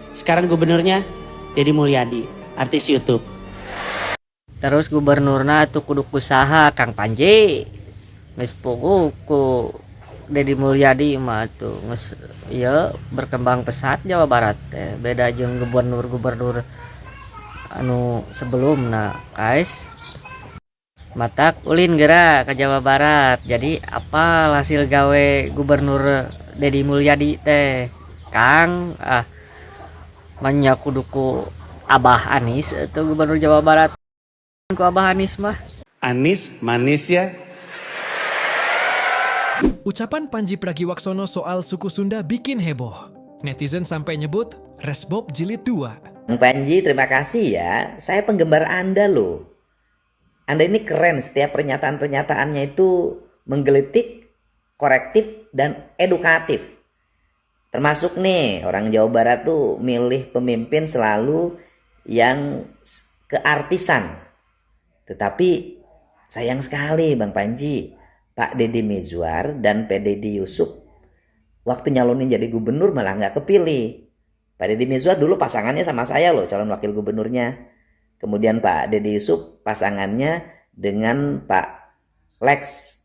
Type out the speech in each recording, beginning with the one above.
Sekarang gubernurnya Deddy Mulyadi, artis YouTube. Terus gubernurna tuh kudu usaha Kang Panji. Geus puguh ku Deddy Mulyadi mah tuh geus ya berkembang pesat Jawa Barat teh. Beda jeung gubernur-gubernur anu sebelumna, guys. Matak ulin geura ke Jawa Barat. Jadi apa hasil gawe gubernur Deddy Mulyadi teh? Kang manya kudu ku Abah Anis itu gubernur Jawa Barat. Ku Abah Anis mah Anis manis ya. Ucapan Pandji Pragiwaksono soal suku Sunda bikin heboh. Netizen sampai nyebut Resbob Jilid 2. Bang Panji, terima kasih ya. Saya penggemar Anda loh. Anda ini keren, setiap pernyataan-pernyataannya itu menggelitik, korektif, dan edukatif. Termasuk nih, orang Jawa Barat tuh milih pemimpin selalu yang keartisan. Tetapi sayang sekali Bang Panji, Pak Deddy Mizwar dan Pak Deddy Yusuf waktu nyalonin jadi gubernur malah nggak kepilih. Pak Deddy Mizwar dulu pasangannya sama saya loh, calon wakil gubernurnya. Kemudian Pak Deddy Yusuf pasangannya dengan Pak Lex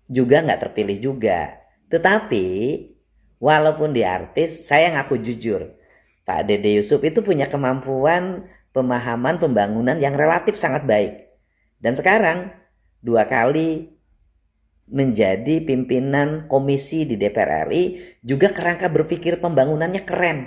juga nggak terpilih juga. Tetapi walaupun dia artis, saya ngaku jujur, Pak Deddy Yusuf itu punya kemampuan pemahaman pembangunan yang relatif sangat baik. Dan sekarang 2 kali menjadi pimpinan komisi di DPR RI, juga kerangka berpikir pembangunannya keren.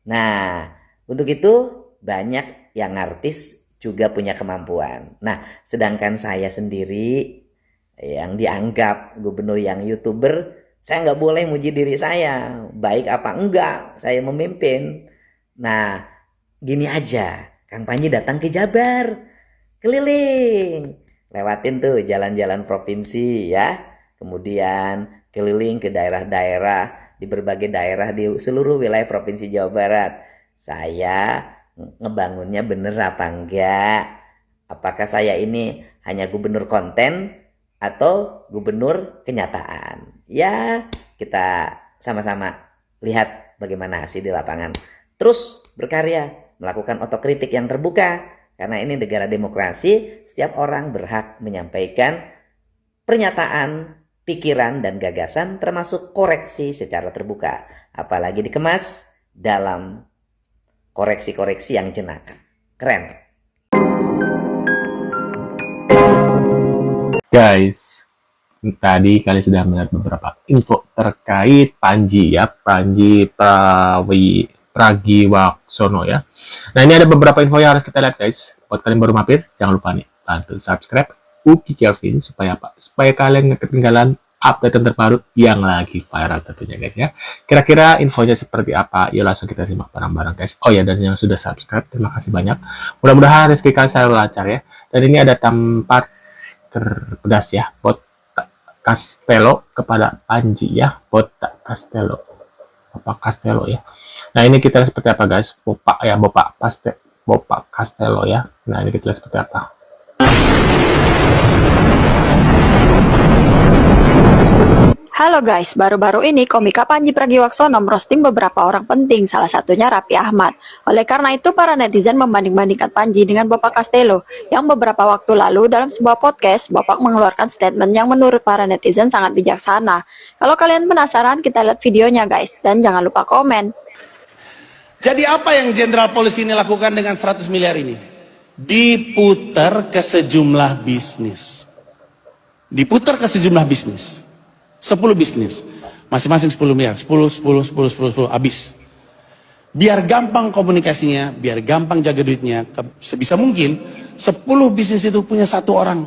Nah, untuk itu banyak yang artis juga punya kemampuan. Nah, sedangkan saya sendiri yang dianggap gubernur yang YouTuber, saya nggak boleh muji diri saya. Baik apa enggak, saya memimpin. Nah, gini aja, Kang Panji datang ke Jabar, keliling. Lewatin tuh jalan-jalan provinsi ya. Kemudian keliling ke daerah-daerah, di berbagai daerah di seluruh wilayah Provinsi Jawa Barat. Saya ngebangunnya bener apa enggak? Apakah saya ini hanya gubernur konten atau gubernur kenyataan? Ya, kita sama-sama lihat bagaimana hasil di lapangan. Terus berkarya, melakukan otokritik yang terbuka. Karena ini negara demokrasi, setiap orang berhak menyampaikan pernyataan, pikiran, dan gagasan termasuk koreksi secara terbuka. Apalagi dikemas dalam koreksi-koreksi yang jenaka. Keren. Guys, tadi kalian sudah melihat beberapa info terkait Pandji ya, Pandji Pragiwaksono ya. Nah, ini ada beberapa info yang harus kita lihat guys. Buat kalian baru mampir, jangan lupa nih bantu subscribe Uki Kelvin supaya apa? Supaya kalian nggak ketinggalan update terbaru yang lagi viral tentunya guys ya. Kira-kira infonya seperti apa? Yuk langsung kita simak bareng-bareng guys. Oh ya, dan yang sudah subscribe, terima kasih banyak. Mudah-mudahan rezeki kalian selalu lancar ya. Dan ini ada tempat terpedas ya, Botak Castello kepada Pandji ya, Botak Castello, Bapak Castello ya. Nah, ini kita lihat seperti apa guys, Bapak ya, Bapak Castello ya. Nah, ini kita lihat seperti apa. Halo guys, baru-baru ini komika Pandji Pragiwaksono merosting beberapa orang penting, salah satunya Raffi Ahmad. Oleh karena itu, para netizen membanding-bandingkan Pandji dengan Bapak Castello, yang beberapa waktu lalu dalam sebuah podcast, Bapak mengeluarkan statement yang menurut para netizen sangat bijaksana. Kalau kalian penasaran, kita lihat videonya guys, dan jangan lupa komen. Jadi apa yang Jenderal Polisi ini lakukan dengan 100 miliar ini? Diputar ke sejumlah bisnis. Diputar ke sejumlah bisnis. 10 bisnis, masing-masing 10 miliar, 10, habis. Biar gampang komunikasinya, biar gampang jaga duitnya, sebisa mungkin 10 bisnis itu punya 1 orang.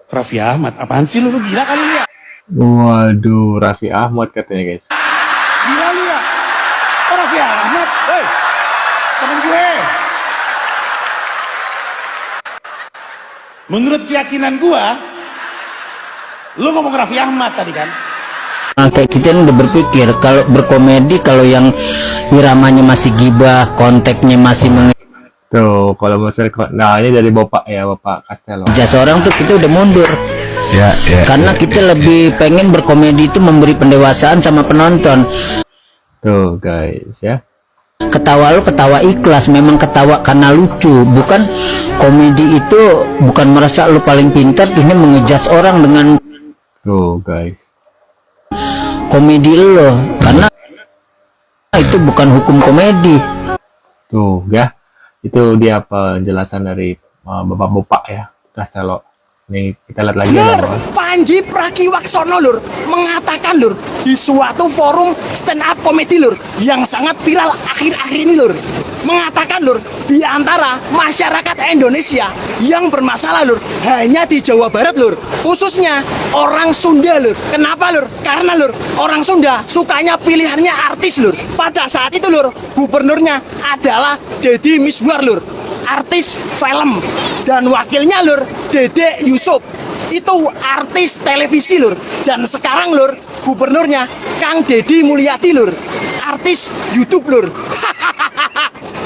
Raffi Ahmad, apaan sih lu gila kali ya? Waduh, Raffi Ahmad katanya guys. Gila lu ya? Oh, Raffi Ahmad, hei, temen gue. Menurut keyakinan gue, lu ngomong Raffi Ahmad tadi kan? Nah, kayak kita udah berpikir kalau berkomedi, kalau yang iramanya masih gibah, konteksnya masih Tuh, kalau misalnya, nah ini dari Bapak ya, Bapak Castello. mengejas orang tuh kita udah mundur. Ya. Karena kita lebih pengen berkomedi itu memberi pendewasaan sama penonton. Tuh guys ya. Ketawa lu ketawa ikhlas, memang ketawa karena lucu, bukan komedi itu bukan merasa lu paling pintar terusnya mengejas orang dengan Tuh guys. komedi lo, karena itu bukan hukum komedi. Tuh ya. Itu dia penjelasan dari Bapak-bapak ya, Castello. Nih kita lihat lagi ya. Panji Pragiwaksono lur mengatakan lur di suatu forum stand up comedy lur yang sangat viral akhir-akhir ini lur, mengatakan lur di antara masyarakat Indonesia yang bermasalah lur hanya di Jawa Barat lur, khususnya orang Sunda lur. Kenapa lur? Karena lur orang Sunda sukanya pilihannya artis lur. Pada saat itu lur gubernurnya adalah Deddy Miswar lur, artis film, dan wakilnya lur Dede Yusuf, itu artis televisi lur. Dan sekarang lur gubernurnya Kang Deddy Mulyadi lur, artis YouTube lur.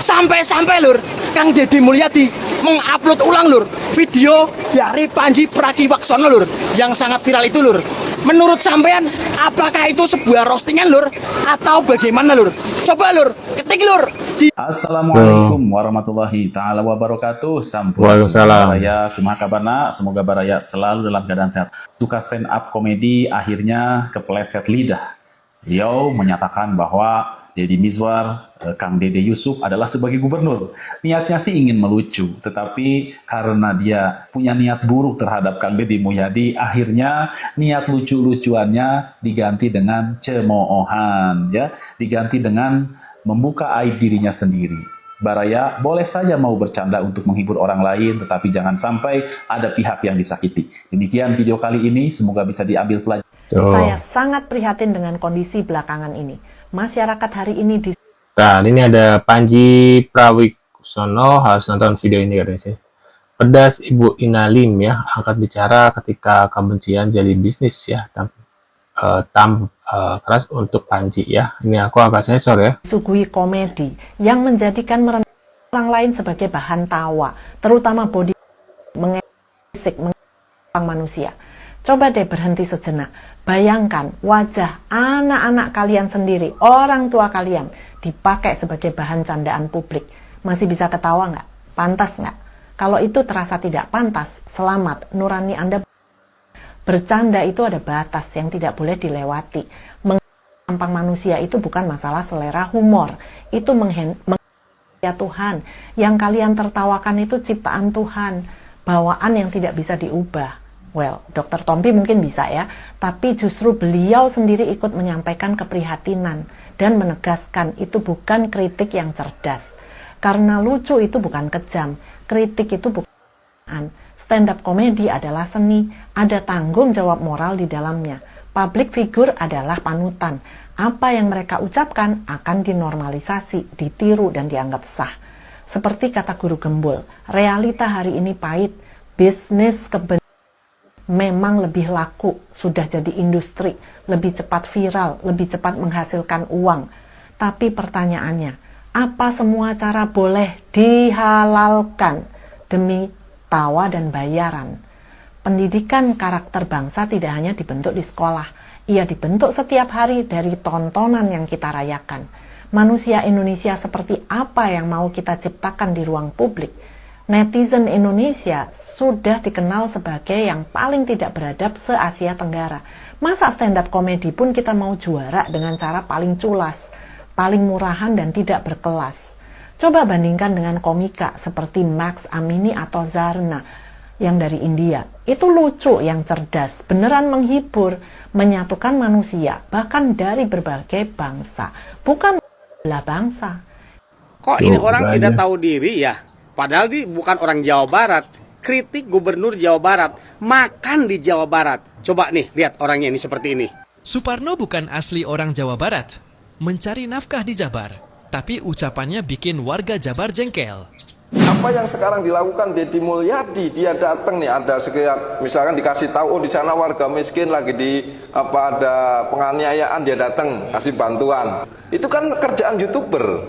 Sampai-sampai lur Kang Deddy Mulyadi mengupload ulang lur video dari Panji Pragiwaksono lur yang sangat viral itu lur. Menurut sampean apakah itu sebuah roastingan lur atau bagaimana lur? Coba lur ketik lur di Assalamualaikum warahmatullahi taala wabarakatuh. Waalaikumsalam. Baraya, kumaha kabarna? Semoga Baraya selalu dalam keadaan sehat. Suka stand up komedi akhirnya kepleset lidah. Beliau menyatakan bahwa Deddy Mizwar, Kang Dede Yusuf adalah sebagai gubernur. Niatnya sih ingin melucu, tetapi karena dia punya niat buruk terhadap Kang Deddy Mulyadi, akhirnya niat lucu-lucuannya diganti dengan cemoohan, ya, diganti dengan membuka aib dirinya sendiri. Baraya boleh saja mau bercanda untuk menghibur orang lain, tetapi jangan sampai ada pihak yang disakiti. Demikian video kali ini, semoga bisa diambil pelajaran. Saya sangat prihatin dengan kondisi belakangan ini. Masyarakat hari ini di... Nah, ini ada Panji Pragiwaksono, harus nonton video ini katanya sih. Pedas Ibu Inalim ya, angkat bicara ketika kebencian jadi bisnis ya. Keras untuk Panji ya. Ini aku agak sensor ya. Disuguhi komedi yang menjadikan orang lain sebagai bahan tawa, terutama body mengesik manusia. Coba deh berhenti sejenak. Bayangkan wajah anak-anak kalian sendiri, orang tua kalian, dipakai sebagai bahan candaan publik. Masih bisa ketawa nggak? Pantas nggak? Kalau itu terasa tidak pantas, selamat, nurani Anda. Bercanda itu ada batas yang tidak boleh dilewati. Tampang manusia itu bukan masalah selera humor. Itu ya Tuhan. Yang kalian tertawakan itu ciptaan Tuhan. Bawaan yang tidak bisa diubah. Well, Dr. Tompi mungkin bisa ya, tapi justru beliau sendiri ikut menyampaikan keprihatinan dan menegaskan itu bukan kritik yang cerdas. Karena lucu itu bukan kejam, kritik itu bukan. Stand up comedy adalah seni, ada tanggung jawab moral di dalamnya. Public figure adalah panutan. Apa yang mereka ucapkan akan dinormalisasi, ditiru dan dianggap sah. Seperti kata guru Gembul, realita hari ini pahit, bisnis kebencian memang lebih laku, sudah jadi industri, lebih cepat viral, lebih cepat menghasilkan uang. Tapi pertanyaannya, apa semua cara boleh dihalalkan demi tawa dan bayaran? Pendidikan karakter bangsa tidak hanya dibentuk di sekolah, ia dibentuk setiap hari dari tontonan yang kita rayakan. Manusia Indonesia seperti apa yang mau kita ciptakan di ruang publik? Netizen Indonesia sudah dikenal sebagai yang paling tidak beradab se-Asia Tenggara. Masa stand-up komedi pun kita mau juara dengan cara paling culas, paling murahan dan tidak berkelas. Coba bandingkan dengan komika seperti Max Amini atau Zarna yang dari India. Itu lucu, yang cerdas, beneran menghibur, menyatukan manusia, bahkan dari berbagai bangsa. Bukan belah bangsa. Kok ini orang tidak tahu diri ya? Padahal dia bukan orang Jawa Barat. Kritik gubernur Jawa Barat, makan di Jawa Barat. Coba nih, lihat orangnya ini seperti ini. Suparno bukan asli orang Jawa Barat. Mencari nafkah di Jabar. Tapi ucapannya bikin warga Jabar jengkel. Apa yang sekarang dilakukan Deddy Mulyadi, dia datang nih, ada sekian, misalkan dikasih tahu, oh di sana warga miskin lagi ada penganiayaan, dia datang kasih bantuan. Itu kan kerjaan YouTuber,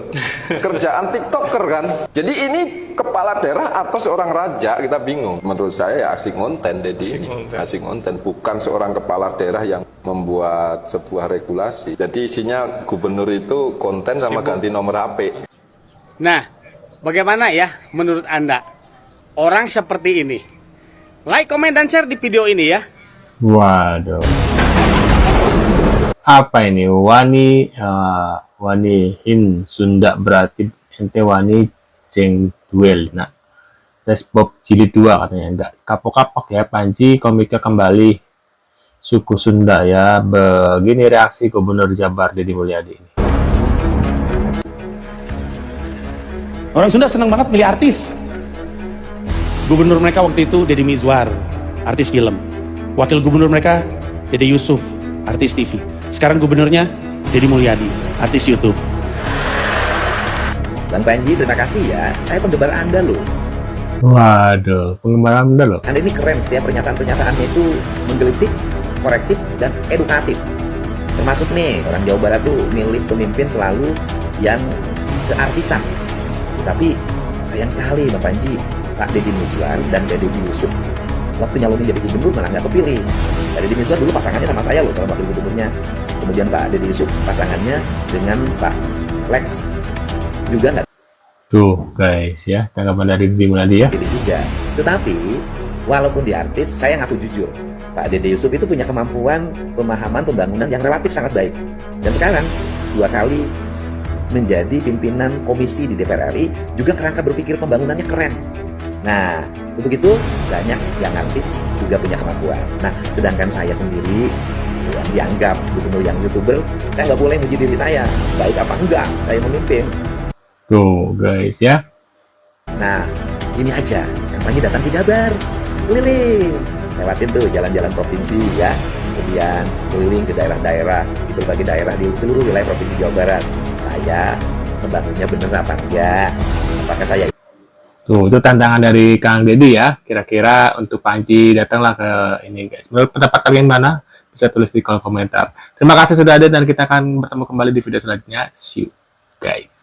kerjaan TikToker kan. Jadi ini kepala daerah atau seorang raja, kita bingung. Menurut saya ya asik konten Deddy ini, asik konten, bukan seorang kepala daerah yang membuat sebuah regulasi. Jadi isinya gubernur itu konten sama ganti nomor HP. Nah, bagaimana ya menurut Anda orang seperti ini? Like, komen, dan share di video ini ya. Waduh. Apa ini? Wani hin Sunda berarti ente wani jeng duel. Nah, Resbob jilid 2 katanya. Enggak kapok-kapok ya Panji, komiknya kembali. Suku Sunda ya. Begini reaksi Gubernur Jabar Deddy Mulyadi ini. Orang Sunda senang banget milih artis. Gubernur mereka waktu itu Deddy Mizwar, artis film. Wakil gubernur mereka Dede Yusuf, artis TV. Sekarang gubernurnya Deddy Mulyadi, artis YouTube. Bang Panji, terima kasih ya. Saya penggemar Anda loh. Waduh, penggemar Anda loh. Anda ini keren, setiap pernyataan-pernyataannya itu menggelitik, korektif, dan edukatif. Termasuk nih, orang Jawa Barat tuh milih pemimpin selalu yang keartisan. Tapi sayang sekali Bang Panji, Pak Deddy Mizwar dan Dede Yusuf waktu nyalonin jadi gubernur malah nggak kepilih. Pak Deddy Mizwar dulu pasangannya sama saya loh kalau wakil gubernurnya. Kemudian Pak Dede Yusuf pasangannya dengan Pak Lex juga nggak. Tuh guys ya, tanggapan dari Deddy Mulyadi ya. Pilih juga. Tetapi walaupun di artis, saya ngaku jujur, Pak Dede Yusuf itu punya kemampuan pemahaman pembangunan yang relatif sangat baik. Dan sekarang 2 kali menjadi pimpinan komisi di DPR RI, juga kerangka berpikir pembangunannya keren. Nah, untuk itu banyak yang artis juga punya kemampuan. Nah, sedangkan saya sendiri yang dianggap gubernur yang YouTuber, saya nggak boleh muji diri saya. Baik apa enggak, saya memimpin. Tuh guys ya. Nah, ini aja, kampanye datang ke Jabar, keliling, lewatin tuh jalan-jalan provinsi ya, kemudian keliling ke daerah-daerah, di berbagai daerah di seluruh wilayah provinsi Jawa Barat. Saya membangunnya bener apa enggak? Apakah saya? Tuh, itu tantangan dari Kang Deddy ya. Kira-kira untuk Panji datanglah ke ini guys. Menurut pendapat kalian mana? Bisa tulis di kolom komentar. Terima kasih sudah ada dan kita akan bertemu kembali di video selanjutnya. See you guys.